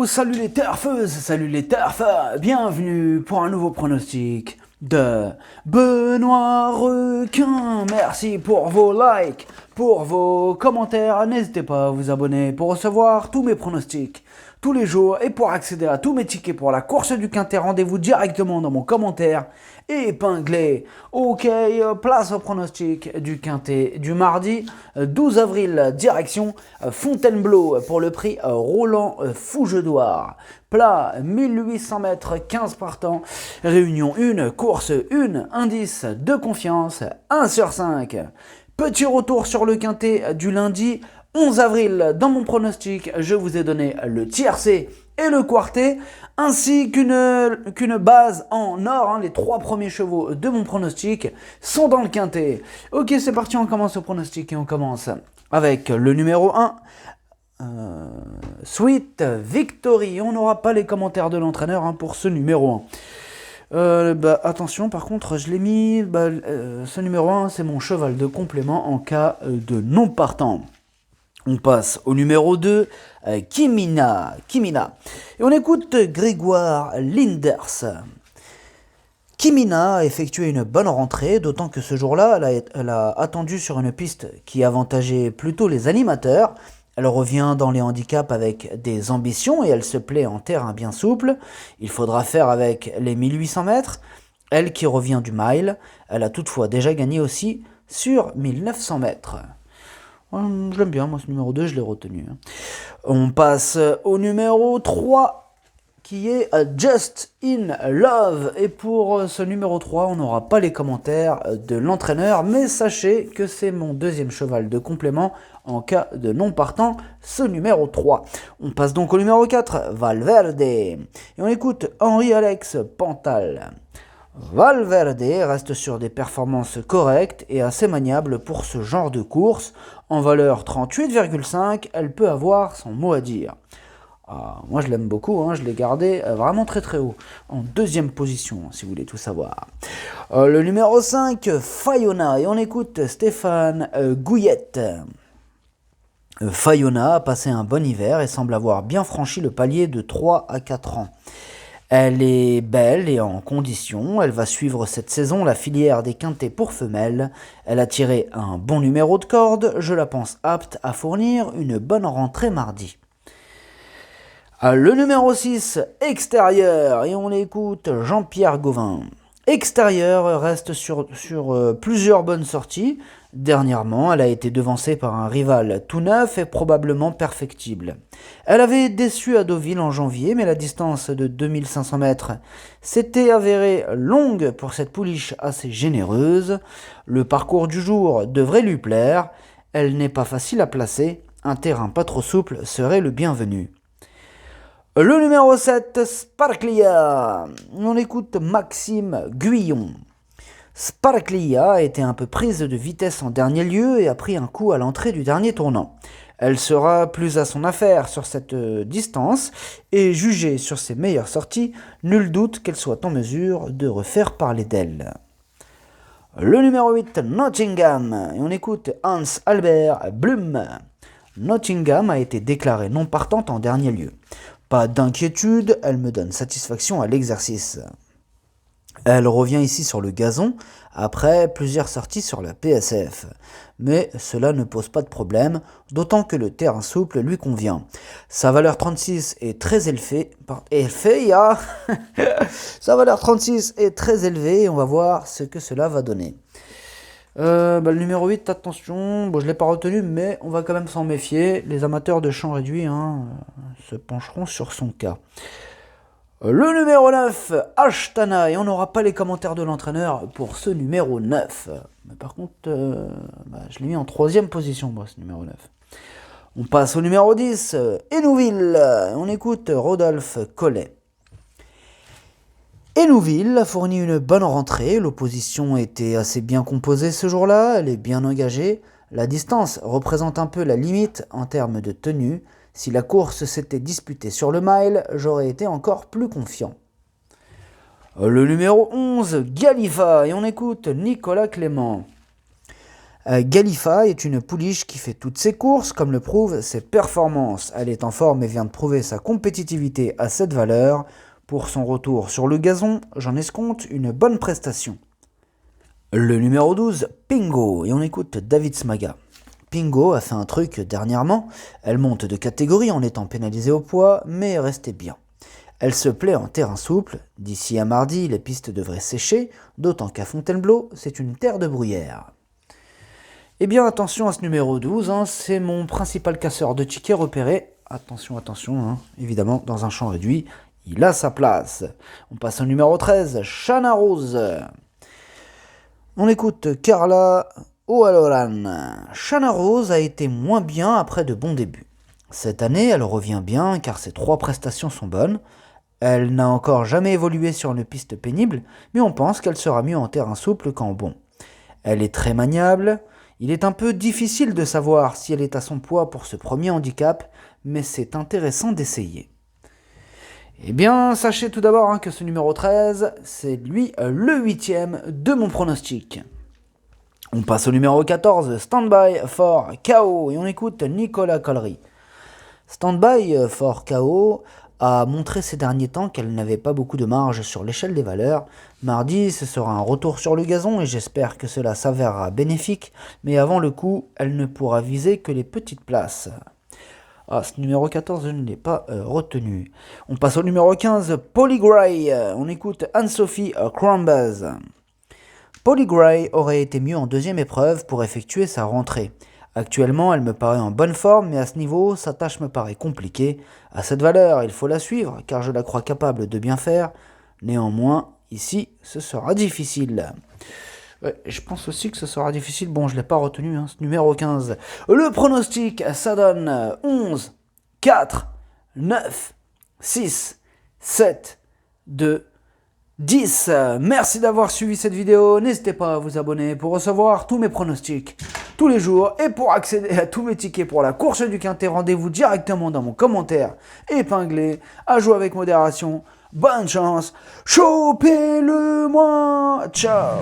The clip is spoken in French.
Salut les turfeuses, salut les turfeurs, bienvenue pour un nouveau pronostic de Benoît Requin. Merci pour vos likes, pour vos commentaires, n'hésitez pas à vous abonner pour recevoir tous mes pronostics tous les jours et pour accéder à tous mes tickets pour la course du Quintet, rendez-vous directement dans mon commentaire épinglé. Ok, place au pronostic du Quintet du mardi 12 avril, direction Fontainebleau pour le prix Roland Fougedoir. Plat 1800 mètres, 15 partants, réunion 1, course 1, indice de confiance 1 sur 5. Petit retour sur le Quintet du lundi 11 avril, dans mon pronostic, je vous ai donné le tiercé et le quartet, ainsi qu'une base en or. Les 3 premiers chevaux de mon pronostic sont dans le Quintet. Ok, c'est parti, on commence le pronostic et on commence avec le numéro 1. Sweet Victory. On n'aura pas les commentaires de l'entraîneur pour ce numéro 1. Attention, par contre, je l'ai mis. Ce numéro 1, c'est mon cheval de complément en cas de non partant. On passe au numéro 2, Kimina. Et on écoute Grégoire Linders. Kimina a effectué une bonne rentrée, d'autant que ce jour-là, elle a attendu sur une piste qui avantageait plutôt les animateurs. Elle revient dans les handicaps avec des ambitions et elle se plaît en terrain bien souple. Il faudra faire avec les 1800 mètres. Elle qui revient du mile, elle a toutefois déjà gagné aussi sur 1900 mètres. Je l'aime bien, moi ce numéro 2, je l'ai retenu. On passe au numéro 3, qui est Just in Love. Et pour ce numéro 3, on n'aura pas les commentaires de l'entraîneur, mais sachez que c'est mon deuxième cheval de complément en cas de non partant, ce numéro 3. On passe donc au numéro 4, Valverde. Et on écoute Henri-Alex Pantal. Valverde reste sur des performances correctes et assez maniables pour ce genre de course. En valeur 38,5, elle peut avoir son mot à dire. Moi je l'aime beaucoup, je l'ai gardé vraiment très très haut, en deuxième position si vous voulez tout savoir. Le numéro 5, Fayona, et on écoute Stéphane Gouillette. Fayona a passé un bon hiver et semble avoir bien franchi le palier de 3 à 4 ans. Elle est belle et en condition, elle va suivre cette saison la filière des quintets pour femelles. Elle a tiré un bon numéro de corde, je la pense apte à fournir une bonne rentrée mardi. Le numéro 6, Extérieur, et on écoute Jean-Pierre Gauvin. Extérieur reste sur plusieurs bonnes sorties. Dernièrement, elle a été devancée par un rival tout neuf et probablement perfectible. Elle avait déçu à Deauville en janvier, mais la distance de 2500 mètres s'était avérée longue pour cette pouliche assez généreuse. Le parcours du jour devrait lui plaire. Elle n'est pas facile à placer. Un terrain pas trop souple serait le bienvenu. Le numéro 7, Sparklia. On écoute Maxime Guyon. Sparklia a été un peu prise de vitesse en dernier lieu et a pris un coup à l'entrée du dernier tournant. Elle sera plus à son affaire sur cette distance et jugée sur ses meilleures sorties, nul doute qu'elle soit en mesure de refaire parler d'elle. Le numéro 8, Nottingham, et on écoute Hans Albert Blum. Nottingham a été déclarée non partante en dernier lieu. Pas d'inquiétude, elle me donne satisfaction à l'exercice. Elle revient ici sur le gazon, après plusieurs sorties sur la PSF. Mais cela ne pose pas de problème, d'autant que le terrain souple lui convient. Sa valeur 36 est très élevée. Sa valeur 36 est très élevée et on va voir ce que cela va donner. Le numéro 8, attention, je ne l'ai pas retenu, mais on va quand même s'en méfier. Les amateurs de champ réduit se pencheront sur son cas. Le numéro 9, Ashtana, et on n'aura pas les commentaires de l'entraîneur pour ce numéro 9. Mais par contre, je l'ai mis en 3e position, moi, ce numéro 9. On passe au numéro 10, Hénouville. On écoute Rodolphe Collet. Hénouville a fourni une bonne rentrée, l'opposition était assez bien composée ce jour-là, elle est bien engagée. La distance représente un peu la limite en termes de tenue. Si la course s'était disputée sur le mile, j'aurais été encore plus confiant. Le numéro 11, Galifa, et on écoute Nicolas Clément. Galifa est une pouliche qui fait toutes ses courses, comme le prouvent ses performances. Elle est en forme et vient de prouver sa compétitivité à cette valeur. Pour son retour sur le gazon, j'en escompte une bonne prestation. Le numéro 12, Pingo, et on écoute David Smaga. Pingo a fait un truc dernièrement, elle monte de catégorie en étant pénalisée au poids, mais est restée bien. Elle se plaît en terrain souple, d'ici à mardi les pistes devraient sécher, d'autant qu'à Fontainebleau c'est une terre de bruyère. Eh bien attention à ce numéro 12, c'est mon principal casseur de tickets repéré. Attention, évidemment dans un champ réduit, il a sa place. On passe au numéro 13, Shana Rose. On écoute Carla O'Halloran. Shana Rose a été moins bien après de bons débuts. Cette année, elle revient bien car ses 3 prestations sont bonnes. Elle n'a encore jamais évolué sur une piste pénible, mais on pense qu'elle sera mieux en terrain souple qu'en bon. Elle est très maniable. Il est un peu difficile de savoir si elle est à son poids pour ce premier handicap, mais c'est intéressant d'essayer. Eh bien, sachez tout d'abord que ce numéro 13, c'est lui le 8e de mon pronostic. On passe au numéro 14, Standby for KO, et on écoute Nicolas Collery. Standby for KO a montré ces derniers temps qu'elle n'avait pas beaucoup de marge sur l'échelle des valeurs. Mardi, ce sera un retour sur le gazon et j'espère que cela s'avérera bénéfique, mais avant le coup, elle ne pourra viser que les petites places. Ah, ce numéro 14, je ne l'ai pas retenu. On passe au numéro 15, Polly Gray. On écoute Anne-Sophie Crambaz. Polly Gray aurait été mieux en deuxième épreuve pour effectuer sa rentrée. Actuellement, elle me paraît en bonne forme, mais à ce niveau, sa tâche me paraît compliquée. À cette valeur, il faut la suivre, car je la crois capable de bien faire. Néanmoins, ici, ce sera difficile. Je pense aussi que ce sera difficile. Bon, je ne l'ai pas retenu, ce numéro 15. Le pronostic, ça donne 11, 4, 9, 6, 7, 2, 10. Merci d'avoir suivi cette vidéo. N'hésitez pas à vous abonner pour recevoir tous mes pronostics tous les jours. Et pour accéder à tous mes tickets pour la course du Quintet, rendez-vous directement dans mon commentaire épinglé. À jouer avec modération. Bonne chance. Chopez-le moi. Ciao.